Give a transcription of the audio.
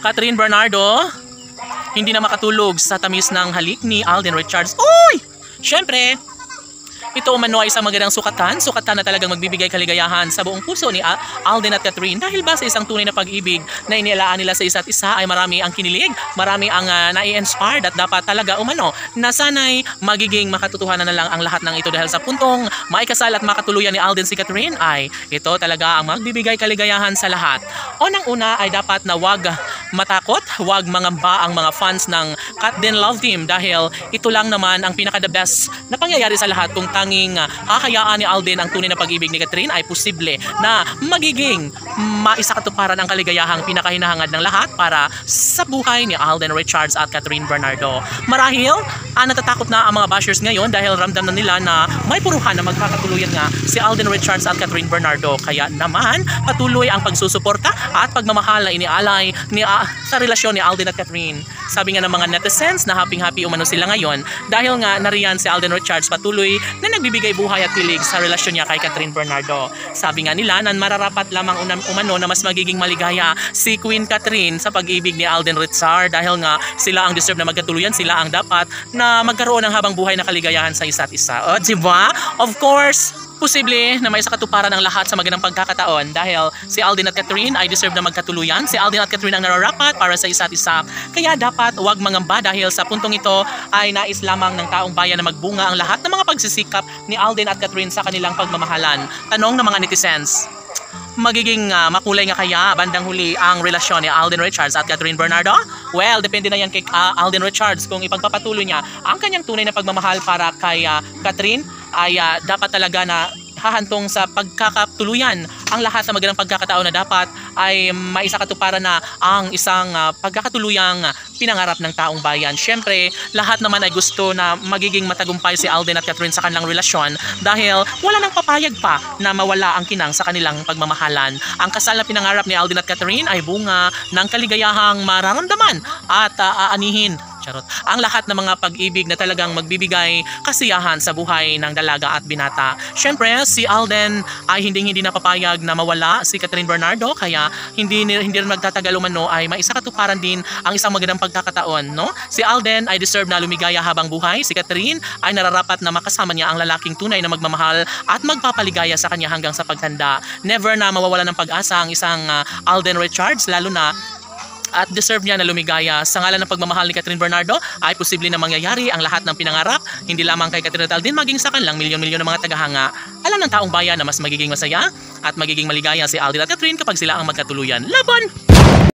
Catherine Bernardo, hindi na makatulog sa tamis ng halik ni Alden Richards. Uy! Siyempre, ito umano ay isang magandang sukatan na talagang magbibigay kaligayahan sa buong puso ni Alden at Catherine dahil ba sa isang tunay na pag-ibig na inilalaan nila sa isa't isa ay marami ang kinilig, marami ang nai-inspired at dapat talaga umano na sana'y magiging makatotohanan na lang ang lahat ng ito dahil sa puntong maikasal at makatuluyan ni Alden si Catherine ay ito talaga ang magbibigay kaligayahan sa lahat. Unang-una ay dapat na wag matakot, wag mangamba ang mga fans ng Catden Love Team dahil ito lang naman ang pinaka-the best na pangyayari sa lahat kung tanging kakayaan ni Alden ang tunay na pag-ibig ni Catherine ay posible na magiging maisakatuparan ang kaligayahang pinakahinahangad ng lahat para sa buhay ni Alden Richards at Catherine Bernardo. Marahil, natatakot na ang mga bashers ngayon dahil ramdam na nila na may puruhan na magkakatuluyan nga si Alden Richards at Catherine Bernardo. Kaya naman, patuloy ang pagsusuporta at pagmamahal na inialay sa relasyon ni Alden at Catherine. Sabi nga ng mga netizens na happy-happy umano sila ngayon dahil nga nariyan si Alden Richards patuloy na nagbibigay buhay at tilig sa relasyon niya kay Catherine Bernardo. Sabi nga nila na mararapat lamang umano na mas magiging maligaya si Queen Catherine sa pag-ibig ni Alden Richards dahil nga sila ang deserve na magkatuluyan, sila ang dapat na magkaroon ng habang buhay na kaligayahan sa isa't isa. O, diba? Of course, posible na may sakatuparan ang lahat sa magandang pagkakataon dahil si Alden at Catherine ay deserve na magkatuluyan. Si Alden at Catherine ang nararapat para sa isa't isa. Kaya dapat huwag mangamba dahil sa puntong ito ay nais lamang ng taong bayan na magbunga ang lahat ng mga pagsisikap ni Alden at Catherine sa kanilang pagmamahalan. Tanong ng mga netizens, magiging makulay nga kaya bandang huli ang relasyon ni Alden Richards at Catherine Bernardo? Well, depende na yan kay Alden Richards kung ipagpapatuloy niya ang kanyang tunay na pagmamahal para kay Catherine ay dapat talaga na hahantong sa pagkakatuluyan ang lahat ng magandang pagkakataon na dapat ay maisakatuparan na ang isang pagkakatuluyang pinangarap ng taong bayan. Siyempre, lahat naman ay gusto na magiging matagumpay si Alden at Catherine sa kanilang relasyon dahil wala nang papayag pa na mawala ang kinang sa kanilang pagmamahalan. Ang kasal na pinangarap ni Alden at Catherine ay bunga ng kaligayahang mararamdaman at aanihin ang lahat ng mga pag-ibig na talagang magbibigay kasiyahan sa buhay ng dalaga at binata. Siyempre, si Alden ay hindi napapayag na mawala si Catherine Bernardo kaya hindi rin magtatagal umano ay maisakatuparan din ang isang magandang pagkakataon. No? Si Alden ay deserve na lumigaya habang buhay. Si Catherine ay nararapat na makasama niya ang lalaking tunay na magmamahal at magpapaligaya sa kanya hanggang sa pagtanda. Never na mawawala ng pag-asa ang isang Alden Richards lalo na at deserve niya na lumigaya. Sa ngalan ng pagmamahal ni Catherine Bernardo ay posible na mangyayari ang lahat ng pinangarap, hindi lamang kay Catherine at Alden, maging sa kanilang milyon-milyon ng mga tagahanga. Alam ng taong bayan na mas magiging masaya at magiging maligaya si Alden at Catherine kapag sila ang magkatuluyan. Laban!